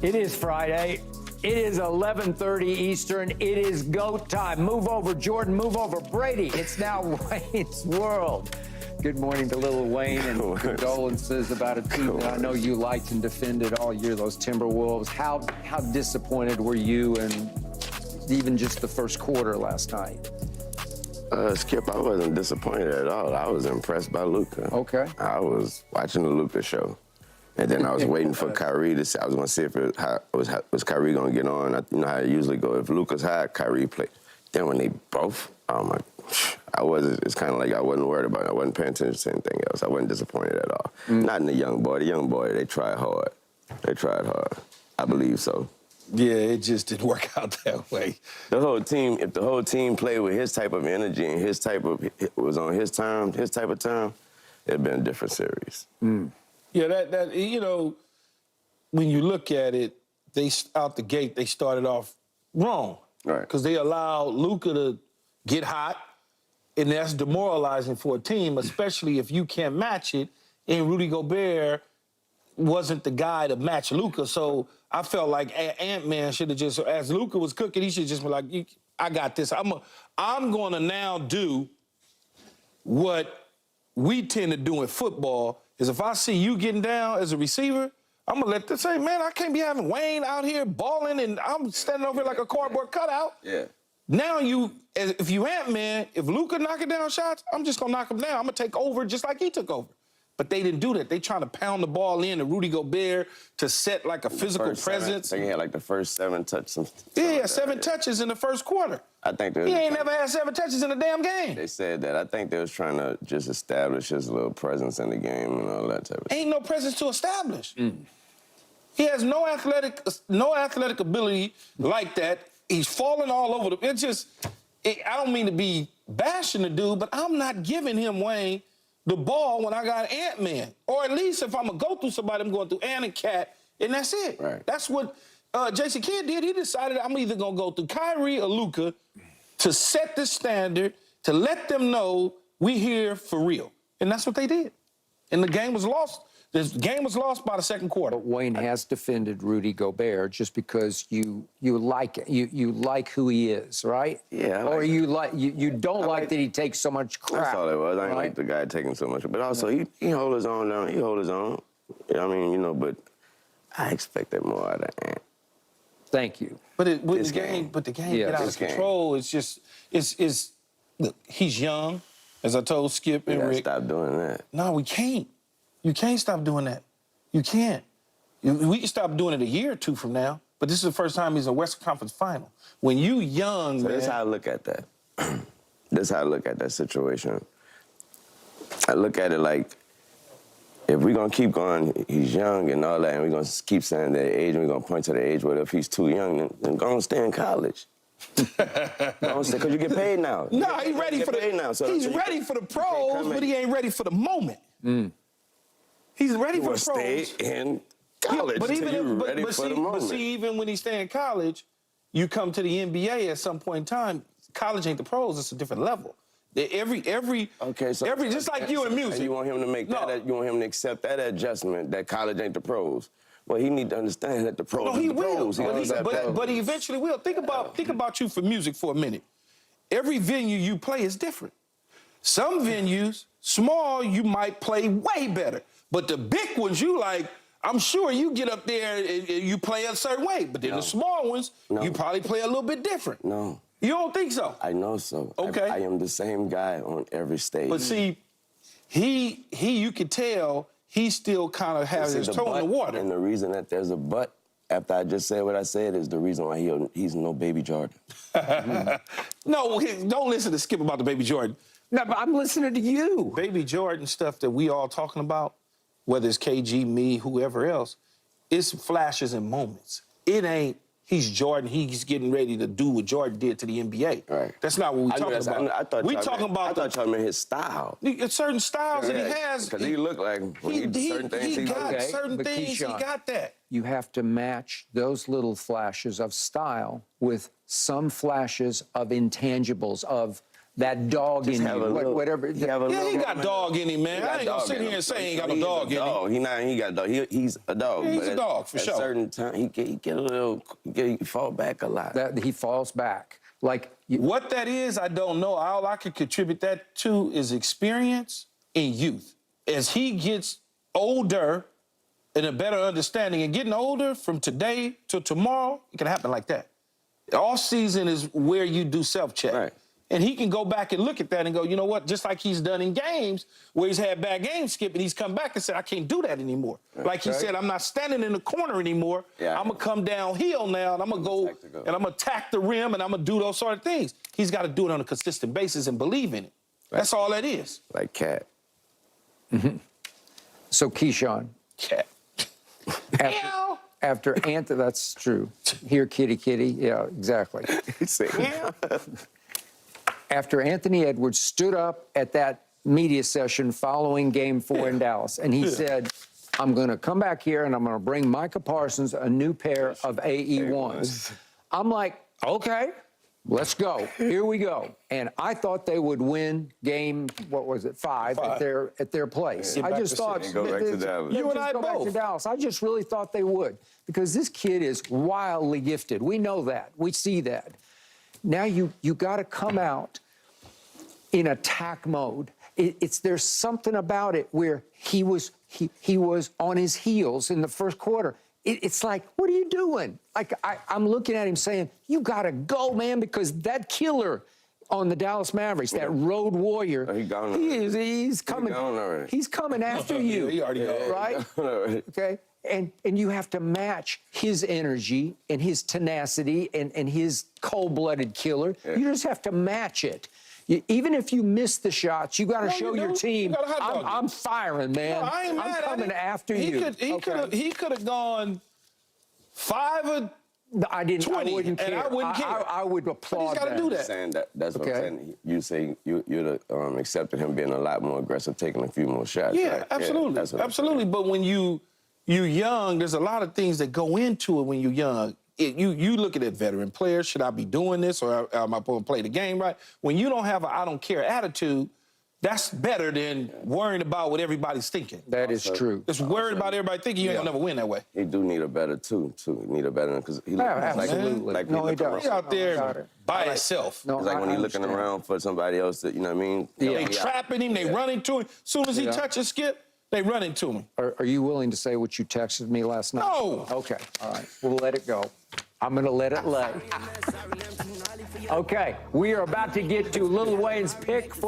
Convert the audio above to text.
It is Friday. It is 11:30 Eastern. It is GOAT time. Move over, Jordan. Move over, Brady. It's now Wayne's world. Good morning to Lil Wayne, and condolences about a team that I know you liked and defended all year, those Timberwolves. How disappointed were you in even just the first quarter last night? Skip, I wasn't disappointed at all. I was impressed by Luka. Okay. I was watching the Luka show. And then I was waiting for Kyrie to see. I was going to see if was Kyrie going to get on. You know how it usually go. If Luka's hot, Kyrie play. Then when they both, it's kind of like I wasn't worried about it. I wasn't paying attention to anything else. I wasn't disappointed at all. Not in the young boy. The young boy, they tried hard. They tried hard. I believe so. Yeah, it just didn't work out that way. The whole team, if the whole team played with his type of energy and was on his type of time, it'd been a different series. Yeah, that you know, when you look at it, out the gate, they started off wrong. Right. Because they allowed Luka to get hot, and that's demoralizing for a team, especially if you can't match it, and Rudy Gobert wasn't the guy to match Luka. So I felt like Ant-Man should have just, as Luka was cooking, he should just be like, I got this. I'm going to now do what we tend to do in football, is if I see you getting down as a receiver, I'm going to let them say, man, I can't be having Wayne out here balling and I'm standing over here like a cardboard cutout. Yeah. Now if you Ant-Man, if Luka knocking down shots, I'm just going to knock him down. I'm going to take over just like he took over. But they didn't do that. They trying to pound the ball in to Rudy Gobert to set like a physical presence. I think he had like the first 7 touches. Yeah, 7 touches in the first quarter. I think he ain't never had 7 touches in a damn game. They said that. I think they was trying to just establish his little presence in the game and all that type of stuff. Ain't no presence to establish. He has no athletic ability like that. He's falling all over I don't mean to be bashing the dude, but I'm not giving him, Wayne, the ball when I got Ant-Man. Or at least if I'm going to go through somebody, I'm going through Ant and Cat, and that's it. Right. That's what Jason Kidd did. He decided I'm either going to go through Kyrie or Luka to set the standard, to let them know we here for real. And that's what they did. And the game was lost. The game was lost by the second quarter. But Wayne has defended Rudy Gobert just because you like who he is, right? Yeah. Or you don't like that he takes so much crap. That's all it was. I didn't right? like the guy taking so much. But also, he hold his own down. He hold his own. I mean, but I expected more out of Ant. Thank you. But the game get out of control. It's just, look, he's young, as I told Skip and Rick. Stop doing that. No, we can't. You can't stop doing that. You can't. We can stop doing it a year or two from now, but this is the first time he's in a Western Conference final. When you young, man. That's how I look at that. That's how I look at that situation. I look at it like, if we're going to keep going, he's young and all that, and we're going to keep saying that age, and we're going to point to the age, but if he's too young, then go and stay in college. Because you get paid now. No, he's ready for he's ready for the pros, but he ain't ready for the moment. He's ready for the pros. Stay in college but see, even when he stay in college, you come to the NBA at some point in time, college ain't the pros, it's a different level. Just like you in music. And you want him to make that, you want him to accept that adjustment that college ain't the pros. Well, he need to understand that the pros are the pros. But he eventually will. Think about you for music for a minute. Every venue you play is different. Some venues, small, you might play way better. But the big ones, I'm sure you get up there and you play a certain way. But then the small ones, you probably play a little bit different. No. You don't think so? I know so. Okay. I am the same guy on every stage. But see, you could tell he still kind of has his toe in the water. And the reason that there's a but, after I just said what I said, is the reason why he's no Baby Jordan. No, don't listen to Skip about the Baby Jordan. No, but I'm listening to you. Baby Jordan stuff that we all talking about, whether it's KG, me, whoever else, it's flashes and moments. It ain't, he's Jordan, he's getting ready to do what Jordan did to the NBA. Right. That's not what we're talking about. I thought y'all meant his style. Certain styles that he has. Because he looked like certain things he got. Certain things, he got that. You have to match those little flashes of style with some flashes of intangibles, of that dog in you, whatever. Yeah, he got dog in him, man. I ain't gonna sit here and say he ain't got no dog in him. He got a dog. He's a dog. Yeah, he's but a dog, for sure. At a certain time, he get a little, he fall back a lot. That he falls back. Like What that is, I don't know. All I could contribute that to is experience and youth. As he gets older and a better understanding, and getting older from today to tomorrow, it can happen like that. Off season is where you do self-check. Right. And he can go back and look at that and go, you know what, just like he's done in games where he's had bad games, Skip, and he's come back and said, I can't do that anymore. Right. Like he said, I'm not standing in the corner anymore. Yeah. I'm going to come downhill now, and I'm going to go and I'm going to attack the rim, and I'm going to do those sort of things. He's got to do it on a consistent basis and believe in it. Right. That's all that is. Like Cat. So, Keyshawn, Cat. after Anthony, that's true. Here, kitty, kitty. Yeah, exactly. He said, After Anthony Edwards stood up at that media session following Game 4 in Dallas, and he said, I'm going to come back here and I'm going to bring Micah Parsons a new pair of AE1s. I'm like, okay, let's go. Here we go. And I thought they would win game, what was it, 5 at their place. Get I back just to thought city. Go back to Dallas. You and I go back to both. Dallas. I just really thought they would, because this kid is wildly gifted. We know that. We see that. Now you got to come out in attack mode. There's something about it where he was on his heels in the first quarter. It's like, what are you doing? Like I'm looking at him saying, you got to go, man, because that killer on the Dallas Mavericks, that road warrior, he gone he's coming. He gone already. He's coming after you. Yeah, he already gone. Right? Okay. Okay. And you have to match his energy and his tenacity and his cold-blooded killer. Yeah. You just have to match it. Even if you miss the shots, you got to show your team. You gotta hot dog I'm firing, man. No, I ain't I'm mad at coming him. after He you. He could have gone 5 or I didn't. 20, I wouldn't and care. I wouldn't care. I would applaud gotta that. do that. Saying that's what Okay. I'm saying. You say you'd have accepted him being a lot more aggressive, taking a few more shots. Yeah, right? absolutely. That's what I'm Absolutely. But when you young, there's a lot of things that go into it when you're young. You look at it, veteran players, should I be doing this or am I supposed to play the game right? When you don't have a I don't care attitude, that's better than worrying about what everybody's thinking. That is true. Just worried about everybody thinking you ain't gonna never win that way. He do need a better too. He need a better because he look absolutely. like No, he he does. He out Got there it. by himself. No, It's like when I you're looking understand. around for somebody else that, you know what I mean? They trapping him, they run into him. Soon as he touches Skip, they run into him. Are you willing to say what you texted me last night? No. Okay. All right. We'll let it go. I'm going to let it lay. Okay. We are about to get to Lil Wayne's pick for